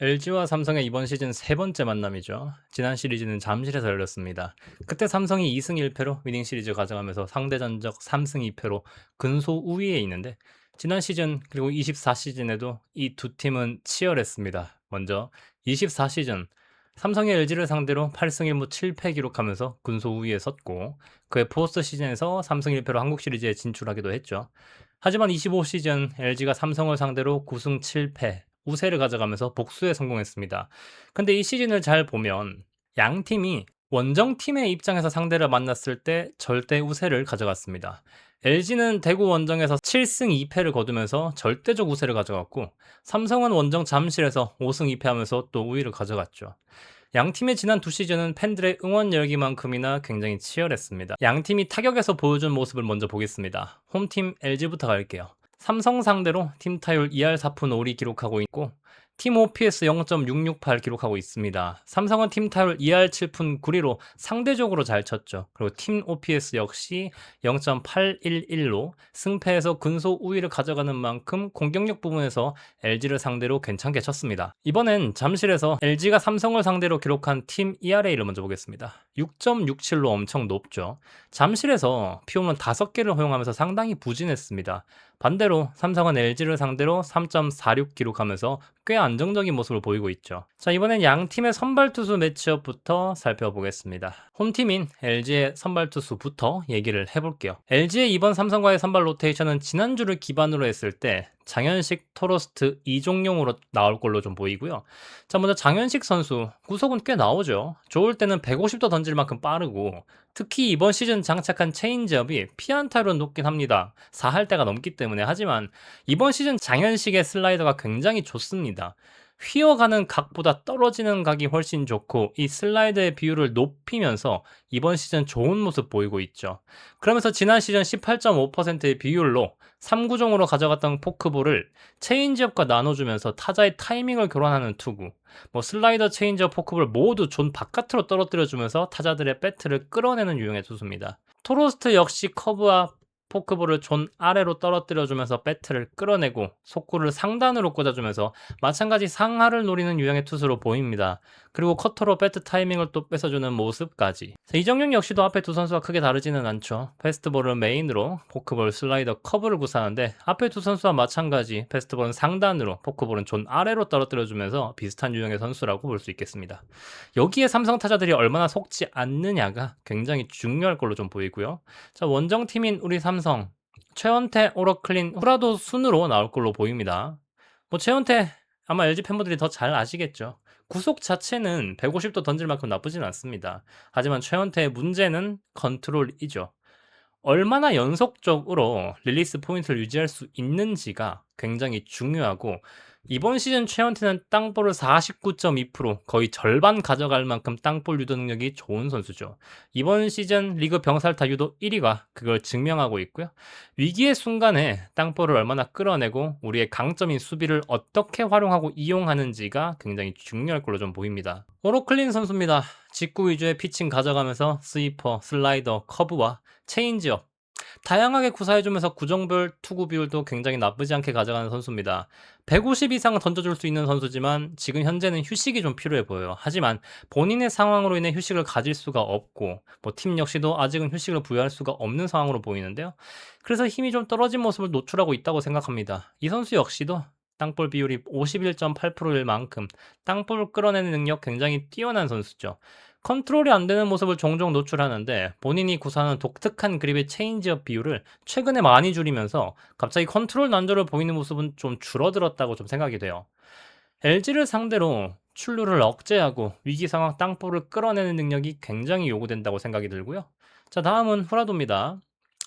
LG와 삼성의 이번 시즌 세 번째 만남이죠. 지난 시리즈는 잠실에서 열렸습니다. 그때 삼성이 2승 1패로 위닝 시리즈 가져가면서 상대 전적 3승 2패로 근소 우위에 있는데, 지난 시즌 그리고 24 시즌에도 이 두 팀은 치열했습니다. 먼저 24 시즌 삼성이 LG를 상대로 8승 1무 7패 기록하면서 근소 우위에 섰고, 그해 포스트 시즌에서 3승 1패로 한국 시리즈에 진출하기도 했죠. 하지만 25 시즌 LG가 삼성을 상대로 9승 7패 우세를 가져가면서 복수에 성공했습니다. 근데 이 시즌을 잘 보면 양 팀이 원정팀의 입장에서 상대를 만났을 때 절대 우세를 가져갔습니다. LG는 대구 원정에서 7승 2패를 거두면서 절대적 우세를 가져갔고, 삼성은 원정 잠실에서 5승 2패하면서 또 우위를 가져갔죠. 양 팀의 지난 두 시즌은 팬들의 응원 열기만큼이나 굉장히 치열했습니다. 양 팀이 타격에서 보여준 모습을 먼저 보겠습니다. 홈팀 LG부터 갈게요. 삼성 상대로 팀 타율 2할 4푼 5리 기록하고 있고, 팀 OPS 0.668 기록하고 있습니다. 삼성은 팀 타율 2할 7푼 9리로 상대적으로 잘 쳤죠. 그리고 팀 OPS 역시 0.811로 승패에서 근소 우위를 가져가는 만큼 공격력 부분에서 LG를 상대로 괜찮게 쳤습니다. 이번엔 잠실에서 LG가 삼성을 상대로 기록한 팀 ERA를 먼저 보겠습니다. 6.67로 엄청 높죠. 잠실에서 피홈런 5개를 허용하면서 상당히 부진했습니다. 반대로 삼성은 LG를 상대로 3.46 기록하면서 꽤 안정적인 모습을 보이고 있죠. 자, 이번엔 양 팀의 선발 투수 매치업부터 살펴보겠습니다. 홈팀인 LG의 선발 투수부터 얘기를 해볼게요. LG의 이번 삼성과의 선발 로테이션은 지난주를 기반으로 했을 때 장현식, 토로스트, 이종용으로 나올 걸로 좀 보이고요. 자, 먼저 장현식 선수 구속은 꽤 나오죠. 좋을 때는 150도 던질 만큼 빠르고, 특히 이번 시즌 장착한 체인지업이 피안타율은 높긴 합니다. 4할대가 넘기 때문에. 하지만 이번 시즌 장현식의 슬라이더가 굉장히 좋습니다. 휘어가는 각보다 떨어지는 각이 훨씬 좋고, 이 슬라이더의 비율을 높이면서 이번 시즌 좋은 모습 보이고 있죠. 그러면서 지난 시즌 18.5%의 비율로 3구종으로 가져갔던 포크볼을 체인지업과 나눠주면서 타자의 타이밍을 교란하는 투구, 슬라이더, 체인지업, 포크볼 모두 존 바깥으로 떨어뜨려주면서 타자들의 배트를 끌어내는 유형의 투수입니다. 토로스트 역시 커브와 포크볼을 존 아래로 떨어뜨려주면서 배트를 끌어내고 속구를 상단으로 꽂아주면서 마찬가지 상하를 노리는 유형의 투수로 보입니다. 그리고 커터로 배트 타이밍을 또 뺏어주는 모습까지. 이정용 역시도 앞에 두 선수와 크게 다르지는 않죠. 패스트볼을 메인으로, 포크볼, 슬라이더, 커브를 구사하는데 앞에 두 선수와 마찬가지 패스트볼은 상단으로, 포크볼은 존 아래로 떨어뜨려주면서 비슷한 유형의 선수라고 볼 수 있겠습니다. 여기에 삼성 타자들이 얼마나 속지 않느냐가 굉장히 중요할 걸로 좀 보이고요. 자, 원정팀인 우리 삼성, 최원태, 오러클린, 후라도 순으로 나올 걸로 보입니다. 최원태 아마 LG 팬분들이 더 잘 아시겠죠. 구속 자체는 150도 던질 만큼 나쁘진 않습니다. 하지만 최원태의 문제는 컨트롤이죠. 얼마나 연속적으로 릴리스 포인트를 유지할 수 있는지가 굉장히 중요하고, 이번 시즌 최원태는 땅볼을 49.2%, 거의 절반 가져갈 만큼 땅볼 유도 능력이 좋은 선수죠. 이번 시즌 리그 병살타 유도 1위가 그걸 증명하고 있고요. 위기의 순간에 땅볼을 얼마나 끌어내고 우리의 강점인 수비를 어떻게 활용하고 이용하는지가 굉장히 중요할 걸로 좀 보입니다. 오로클린 선수입니다. 직구 위주의 피칭 가져가면서 스위퍼, 슬라이더, 커브와 체인지업 다양하게 구사해주면서 구종별 투구 비율도 굉장히 나쁘지 않게 가져가는 선수입니다. 150 이상 던져줄 수 있는 선수지만 지금 현재는 휴식이 좀 필요해 보여요. 하지만 본인의 상황으로 인해 휴식을 가질 수가 없고, 팀 역시도 아직은 휴식을 부여할 수가 없는 상황으로 보이는데요. 그래서 힘이 좀 떨어진 모습을 노출하고 있다고 생각합니다. 이 선수 역시도 땅볼 비율이 51.8%일 만큼 땅볼을 끌어내는 능력 굉장히 뛰어난 선수죠. 컨트롤이 안 되는 모습을 종종 노출하는데, 본인이 구사하는 독특한 그립의 체인지업 비율을 최근에 많이 줄이면서 갑자기 컨트롤 난조를 보이는 모습은 좀 줄어들었다고 좀 생각이 돼요. LG를 상대로 출루를 억제하고 위기 상황 땅볼을 끌어내는 능력이 굉장히 요구된다고 생각이 들고요. 자, 다음은 후라도입니다.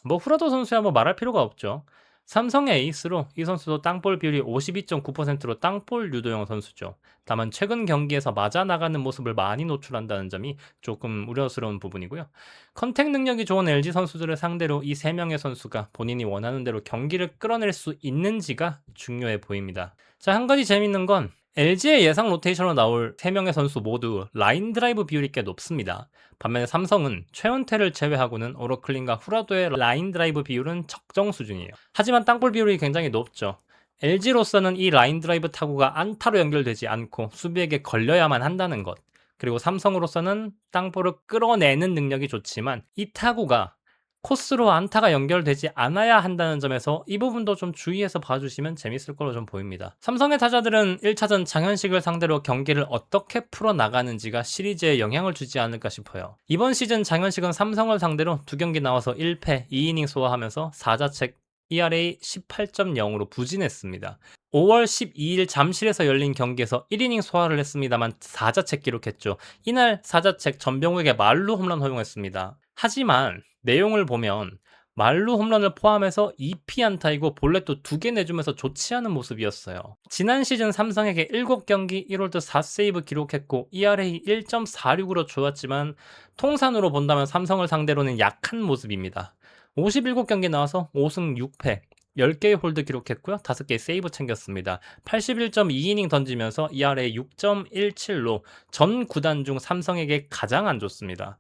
후라도 선수야 말할 필요가 없죠. 삼성의 에이스로 이 선수도 땅볼 비율이 52.9%로 땅볼 유도형 선수죠. 다만 최근 경기에서 맞아 나가는 모습을 많이 노출한다는 점이 조금 우려스러운 부분이고요. 컨택 능력이 좋은 LG 선수들을 상대로 이 3명의 선수가 본인이 원하는 대로 경기를 끌어낼 수 있는지가 중요해 보입니다. 자, 한 가지 재밌는 건 LG의 예상 로테이션으로 나올 3명의 선수 모두 라인 드라이브 비율이 꽤 높습니다. 반면에 삼성은 최원태를 제외하고는 오러클린과 후라도의 라인 드라이브 비율은 적정 수준이에요. 하지만 땅볼 비율이 굉장히 높죠. LG로서는 이 라인 드라이브 타구가 안타로 연결되지 않고 수비에게 걸려야만 한다는 것. 그리고 삼성으로서는 땅볼을 끌어내는 능력이 좋지만 이 타구가 코스로 안타가 연결되지 않아야 한다는 점에서 이 부분도 좀 주의해서 봐주시면 재밌을 걸로 좀 보입니다. 삼성의 타자들은 1차전 장현식을 상대로 경기를 어떻게 풀어나가는지가 시리즈에 영향을 주지 않을까 싶어요. 이번 시즌 장현식은 삼성을 상대로 2경기 나와서 1패 2이닝 소화하면서 4자책 ERA 18.0으로 부진했습니다. 5월 12일 잠실에서 열린 경기에서 1이닝 소화를 했습니다만 4자책 기록했죠. 이날 4자책 전병욱에게 말루 홈런 허용했습니다. 하지만 내용을 보면 말루 홈런을 포함해서 2피 안타이고 볼넷도 2개 내주면서 좋지 않은 모습이었어요. 지난 시즌 삼성에게 7경기 1홀드 4세이브 기록했고 ERA 1.46으로 좋았지만 통산으로 본다면 삼성을 상대로는 약한 모습입니다. 57경기 나와서 5승 6패 10개의 홀드 기록했고요. 5개의 세이브 챙겼습니다. 81.2이닝 던지면서 ERA 6.17로 전 구단 중 삼성에게 가장 안 좋습니다.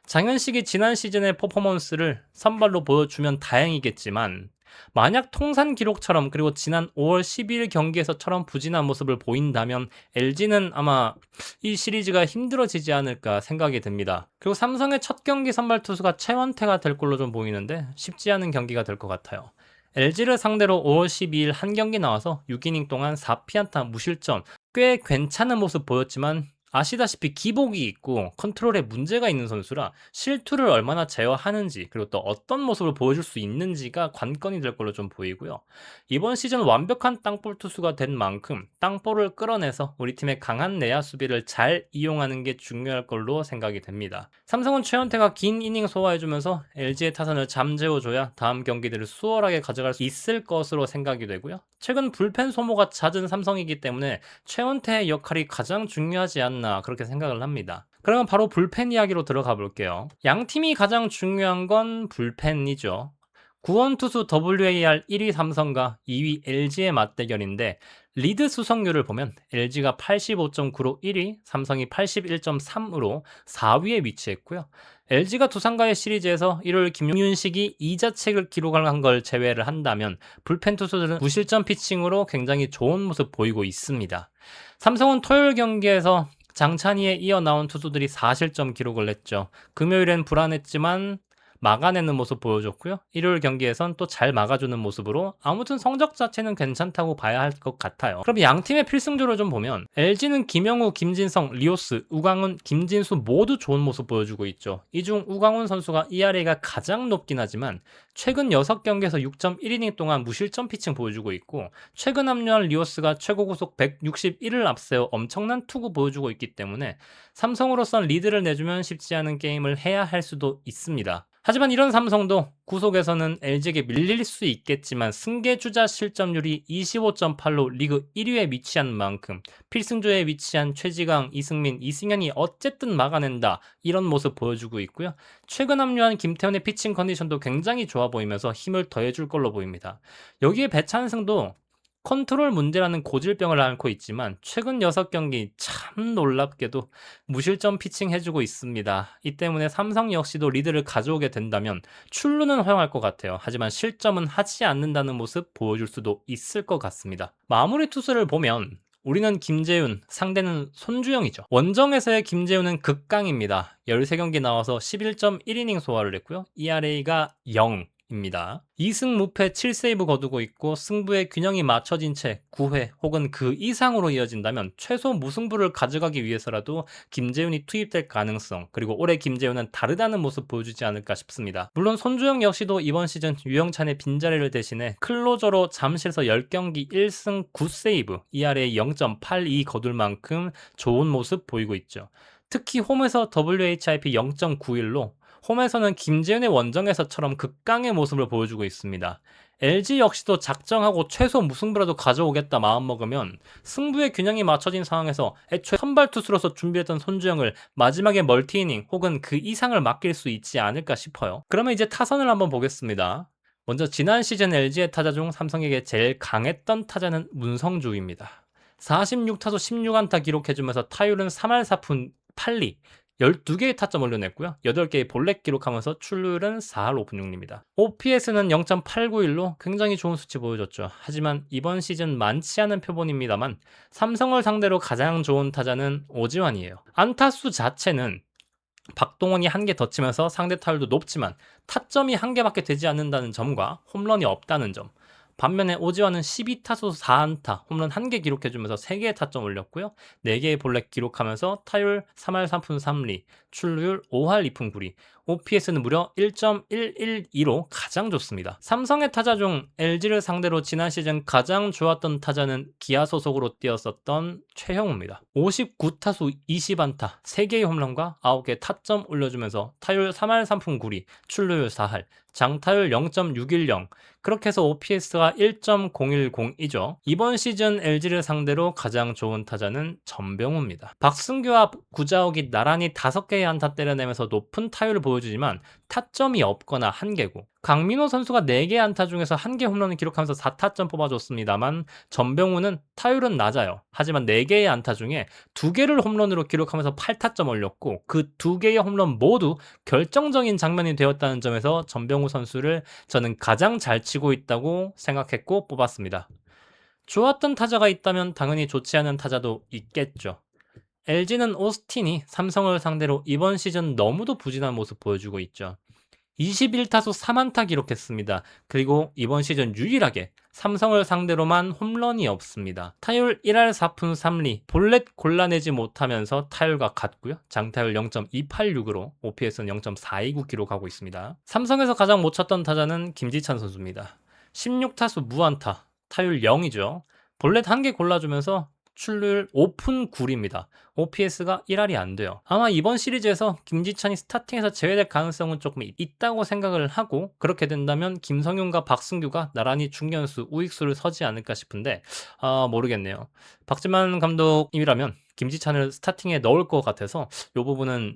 장현식이 지난 시즌의 퍼포먼스를 선발로 보여주면 다행이겠지만 만약 통산 기록처럼 그리고 지난 5월 12일 경기에서처럼 부진한 모습을 보인다면 LG는 아마 이 시리즈가 힘들어지지 않을까 생각이 듭니다. 그리고 삼성의 첫 경기 선발 투수가 최원태가 될 걸로 좀 보이는데 쉽지 않은 경기가 될 것 같아요. LG를 상대로 5월 12일 한 경기 나와서 6이닝 동안 4피안타 무실점 꽤 괜찮은 모습 보였지만 아시다시피 기복이 있고 컨트롤에 문제가 있는 선수라 실투를 얼마나 제어하는지 그리고 또 어떤 모습을 보여줄 수 있는지가 관건이 될 걸로 좀 보이고요. 이번 시즌 완벽한 땅볼 투수가 된 만큼 땅볼을 끌어내서 우리 팀의 강한 내야 수비를 잘 이용하는 게 중요할 걸로 생각이 됩니다. 삼성은 최원태가 긴 이닝 소화해주면서 LG의 타선을 잠재워줘야 다음 경기들을 수월하게 가져갈 수 있을 것으로 생각이 되고요. 최근 불펜 소모가 잦은 삼성이기 때문에 최원태의 역할이 가장 중요하지 않나 그렇게 생각을 합니다. 그러면 바로 불펜 이야기로 들어가 볼게요. 양 팀이 가장 중요한 건 불펜이죠. 구원 투수 WAR 1위 삼성과 2위 LG의 맞대결인데 리드 수성률을 보면 LG가 85.9로 1위, 삼성이 81.3으로 4위에 위치했고요. LG가 두산과의 시리즈에서 1월 김윤식이 2자책을 기록한 걸 제외를 한다면 불펜 투수들은 무실점 피칭으로 굉장히 좋은 모습 보이고 있습니다. 삼성은 토요일 경기에서 장찬희에 이어 나온 투수들이 4실점 기록을 했죠. 금요일엔 불안했지만 막아내는 모습 보여줬고요. 일요일 경기에선 또 잘 막아주는 모습으로 아무튼 성적 자체는 괜찮다고 봐야 할 것 같아요. 그럼 양 팀의 필승조를 좀 보면 LG는 김영우, 김진성, 리오스, 우광훈, 김진수 모두 좋은 모습 보여주고 있죠. 이 중 우광훈 선수가 ERA가 가장 높긴 하지만 최근 6경기에서 6.1이닝 동안 무실점 피칭 보여주고 있고 최근 합류한 리오스가 최고 구속 161을 앞세워 엄청난 투구 보여주고 있기 때문에 삼성으로선 리드를 내주면 쉽지 않은 게임을 해야 할 수도 있습니다. 하지만 이런 삼성도 구속에서는 LG에게 밀릴 수 있겠지만 승계주자 실점률이 25.8로 리그 1위에 위치한 만큼 필승조에 위치한 최지강, 이승민, 이승현이 어쨌든 막아낸다 이런 모습 보여주고 있고요. 최근 합류한 김태훈의 피칭 컨디션도 굉장히 좋아 보이면서 힘을 더해줄 걸로 보입니다. 여기에 배찬승도 컨트롤 문제라는 고질병을 앓고 있지만 최근 6경기 참 놀랍게도 무실점 피칭 해주고 있습니다. 이 때문에 삼성 역시도 리드를 가져오게 된다면 출루는 허용할 것 같아요. 하지만 실점은 하지 않는다는 모습 보여줄 수도 있을 것 같습니다. 마무리 투수를 보면 우리는 김재훈, 상대는 손주영이죠. 원정에서의 김재훈은 극강입니다. 13경기 나와서 11.1이닝 소화를 했고요. ERA가 0. 입니다. 2승 무패 7세이브 거두고 있고 승부의 균형이 맞춰진 채 9회 혹은 그 이상으로 이어진다면 최소 무승부를 가져가기 위해서라도 김재훈이 투입될 가능성 그리고 올해 김재훈은 다르다는 모습 보여주지 않을까 싶습니다. 물론 손주영 역시도 이번 시즌 유영찬의 빈자리를 대신해 클로저로 잠실에서 10경기 1승 9세이브 ERA 0.82 거둘 만큼 좋은 모습 보이고 있죠. 특히 홈에서 WHIP 0.91로 홈에서는 김재훈의 원정에서처럼 극강의 모습을 보여주고 있습니다. LG 역시도 작정하고 최소 무승부라도 가져오겠다 마음먹으면 승부의 균형이 맞춰진 상황에서 애초에 선발 투수로서 준비했던 손주영을 마지막에 멀티이닝 혹은 그 이상을 맡길 수 있지 않을까 싶어요. 그러면 이제 타선을 한번 보겠습니다. 먼저 지난 시즌 LG의 타자 중 삼성에게 제일 강했던 타자는 문성주입니다. 46타수 16안타 기록해주면서 타율은 3할 4푼 8리 12개의 타점 올려냈고요. 8개의 볼넷 기록하면서 출루율은 4할 5푼 6리입니다. OPS는 0.891로 굉장히 좋은 수치 보여줬죠. 하지만 이번 시즌 많지 않은 표본입니다만 삼성을 상대로 가장 좋은 타자는 오지환이에요. 안타수 자체는 박동원이 1개 더 치면서 상대 타율도 높지만 타점이 1개밖에 되지 않는다는 점과 홈런이 없다는 점, 반면에 오지환은 12타수 4안타, 홈런 1개 기록해주면서 3개의 타점 올렸고요. 4개의 볼넷 기록하면서 타율 3할 3푼 3리, 출루율 5할 2푼 9리, OPS는 무려 1.112로 가장 좋습니다. 삼성의 타자 중 LG를 상대로 지난 시즌 가장 좋았던 타자는 기아 소속으로 뛰었었던 최형우입니다. 59타수 20안타, 3개의 홈런과 9개의 타점 올려주면서 타율 3할 3푼 9리, 출루율 4할, 장타율 0.610, 그렇게 해서 OPS가 1.010이죠. 이번 시즌 LG를 상대로 가장 좋은 타자는 전병우입니다. 박승규와 구자욱이 나란히 5개의 안타 때려내면서 높은 타율을 보여주지만 타점이 없거나 1개고, 강민호 선수가 4개의 안타 중에서 1개 홈런을 기록하면서 4타점 뽑아줬습니다만 전병우는 타율은 낮아요. 하지만 4개의 안타 중에 2개를 홈런으로 기록하면서 8타점 올렸고 그 2개의 홈런 모두 결정적인 장면이 되었다는 점에서 전병우 선수를 저는 가장 잘 치고 있다고 생각했고 뽑았습니다. 좋았던 타자가 있다면 당연히 좋지 않은 타자도 있겠죠. LG는 오스틴이 삼성을 상대로 이번 시즌 너무도 부진한 모습 보여주고 있죠. 21타수 3안타 기록했습니다. 그리고 이번 시즌 유일하게 삼성을 상대로만 홈런이 없습니다. 타율 1할 4푼 3리, 볼넷 골라내지 못하면서 타율과 같고요. 장타율 0.286으로 OPS는 0.429 기록하고 있습니다. 삼성에서 가장 못 쳤던 타자는 김지찬 선수입니다. 16타수 무안타, 타율 0이죠. 볼넷 1개 골라주면서 출루율 5푼 9리입니다. OPS가 1할이 안 돼요. 아마 이번 시리즈에서 김지찬이 스타팅에서 제외될 가능성은 조금 있다고 생각을 하고, 그렇게 된다면 김성윤과 박승규가 나란히 중견수, 우익수를 서지 않을까 싶은데 모르겠네요. 박지만 감독님이라면 김지찬을 스타팅에 넣을 것 같아서 이 부분은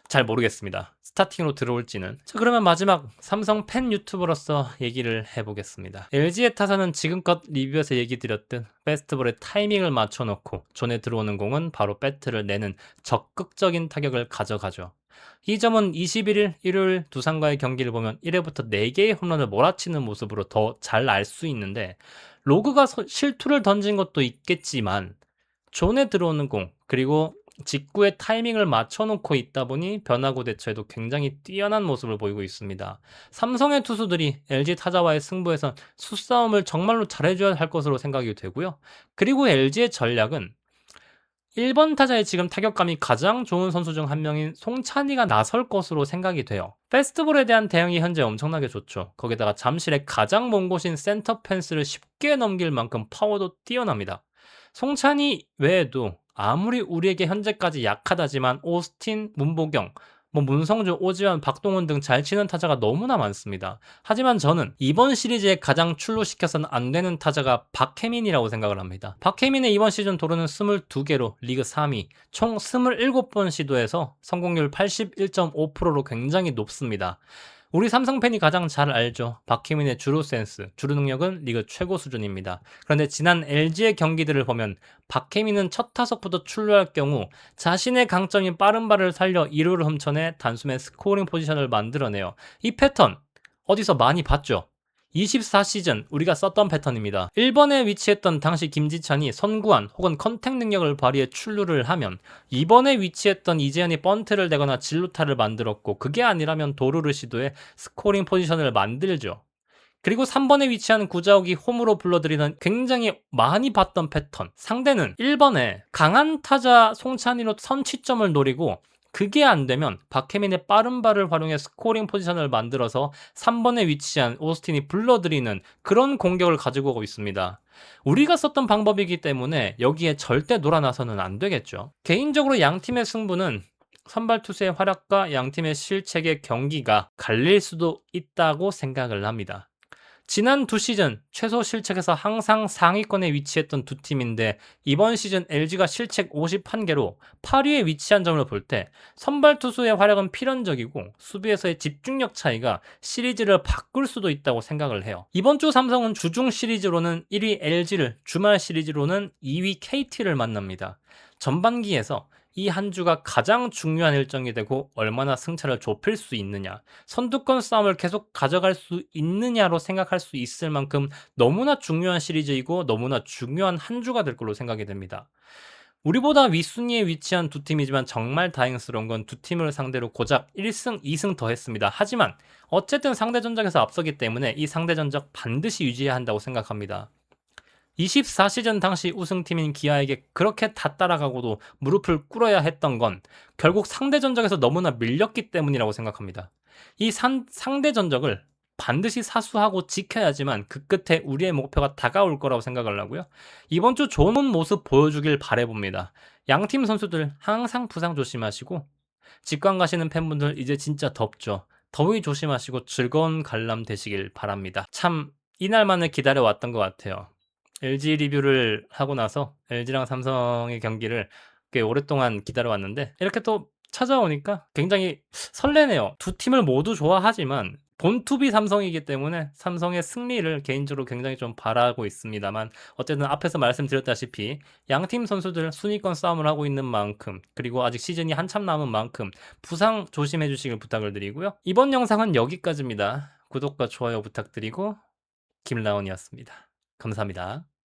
잘 모르겠습니다. 스타팅으로 들어올지는. 자, 그러면 마지막 삼성 팬 유튜버로서 얘기를 해보겠습니다. LG의 타선은 지금껏 리뷰에서 얘기 드렸듯 페스티벌의 타이밍을 맞춰놓고 존에 들어오는 공은 바로 배트를 내는 적극적인 타격을 가져가죠. 이 점은 21일 일요일 두산과의 경기를 보면 1회부터 4개의 홈런을 몰아치는 모습으로 더 잘 알 수 있는데, 로그가 실투를 던진 것도 있겠지만 존에 들어오는 공, 그리고 직구의 타이밍을 맞춰놓고 있다 보니 변화구 대처에도 굉장히 뛰어난 모습을 보이고 있습니다. 삼성의 투수들이 LG 타자와의 승부에선 수싸움을 정말로 잘해줘야 할 것으로 생각이 되고요. 그리고 LG의 전략은 1번 타자의 지금 타격감이 가장 좋은 선수 중 한 명인 송찬이가 나설 것으로 생각이 돼요. 페스티벌에 대한 대응이 현재 엄청나게 좋죠. 거기다가 잠실의 가장 먼 곳인 센터 펜스를 쉽게 넘길 만큼 파워도 뛰어납니다. 송찬이 외에도 아무리 우리에게 현재까지 약하다지만 오스틴, 문보경, 문성주, 오지환, 박동원 등 잘 치는 타자가 너무나 많습니다. 하지만 저는 이번 시리즈에 가장 출루시켜서는 안 되는 타자가 박혜민이라고 생각을 합니다. 박혜민의 이번 시즌 도루는 22개로 리그 3위, 총 27번 시도해서 성공률 81.5%로 굉장히 높습니다. 우리 삼성 팬이 가장 잘 알죠. 박혜민의 주루 센스, 주루 능력은 리그 최고 수준입니다. 그런데 지난 LG의 경기들을 보면 박혜민은 첫 타석부터 출루할 경우 자신의 강점인 빠른 발을 살려 2루를 훔쳐내 단숨에 스코어링 포지션을 만들어내요. 이 패턴 어디서 많이 봤죠? 24시즌 우리가 썼던 패턴입니다. 1번에 위치했던 당시 김지찬이 선구안 혹은 컨택 능력을 발휘해 출루를 하면 2번에 위치했던 이재현이 번트를 대거나 진루타를 만들었고, 그게 아니라면 도루를 시도해 스코어링 포지션을 만들죠. 그리고 3번에 위치한 구자욱이 홈으로 불러들이는 굉장히 많이 봤던 패턴. 상대는 1번에 강한 타자 송찬이로 선취점을 노리고, 그게 안 되면 박혜민의 빠른 발을 활용해 스코어링 포지션을 만들어서 3번에 위치한 오스틴이 불러들이는 그런 공격을 가지고 오고 있습니다. 우리가 썼던 방법이기 때문에 여기에 절대 놀아나서는 안 되겠죠. 개인적으로 양팀의 승부는 선발 투수의 활약과 양팀의 실책의 경기가 갈릴 수도 있다고 생각을 합니다. 지난 두 시즌 최소 실책에서 항상 상위권에 위치했던 두 팀인데, 이번 시즌 LG가 실책 51개로 8위에 위치한 점을 볼 때 선발 투수의 활약은 필연적이고 수비에서의 집중력 차이가 시리즈를 바꿀 수도 있다고 생각을 해요. 이번 주 삼성은 주중 시리즈로는 1위 LG를, 주말 시리즈로는 2위 KT를 만납니다. 전반기에서 이 한 주가 가장 중요한 일정이 되고 얼마나 승차를 좁힐 수 있느냐, 선두권 싸움을 계속 가져갈 수 있느냐로 생각할 수 있을 만큼 너무나 중요한 시리즈이고 너무나 중요한 한 주가 될 걸로 생각이 됩니다. 우리보다 윗순위에 위치한 두 팀이지만 정말 다행스러운 건 두 팀을 상대로 고작 1승, 2승 더 했습니다. 하지만 어쨌든 상대 전적에서 앞서기 때문에 이 상대 전적 반드시 유지해야 한다고 생각합니다. 24시즌 당시 우승팀인 기아에게 그렇게 다 따라가고도 무릎을 꿇어야 했던 건 결국 상대 전적에서 너무나 밀렸기 때문이라고 생각합니다. 이 상대 전적을 반드시 사수하고 지켜야지만 그 끝에 우리의 목표가 다가올 거라고 생각을 하고요. 이번 주 좋은 모습 보여주길 바라봅니다. 양팀 선수들 항상 부상 조심하시고, 직관 가시는 팬분들 이제 진짜 덥죠. 더위 조심하시고 즐거운 관람 되시길 바랍니다. 참 이날만을 기다려왔던 것 같아요. LG 리뷰를 하고 나서 LG랑 삼성의 경기를 꽤 오랫동안 기다려왔는데 이렇게 또 찾아오니까 굉장히 설레네요. 두 팀을 모두 좋아하지만 본투비 삼성이기 때문에 삼성의 승리를 개인적으로 굉장히 좀 바라고 있습니다만, 어쨌든 앞에서 말씀드렸다시피 양팀 선수들 순위권 싸움을 하고 있는 만큼, 그리고 아직 시즌이 한참 남은 만큼 부상 조심해 주시길 부탁을 드리고요. 이번 영상은 여기까지입니다. 구독과 좋아요 부탁드리고 김라온이었습니다. 감사합니다.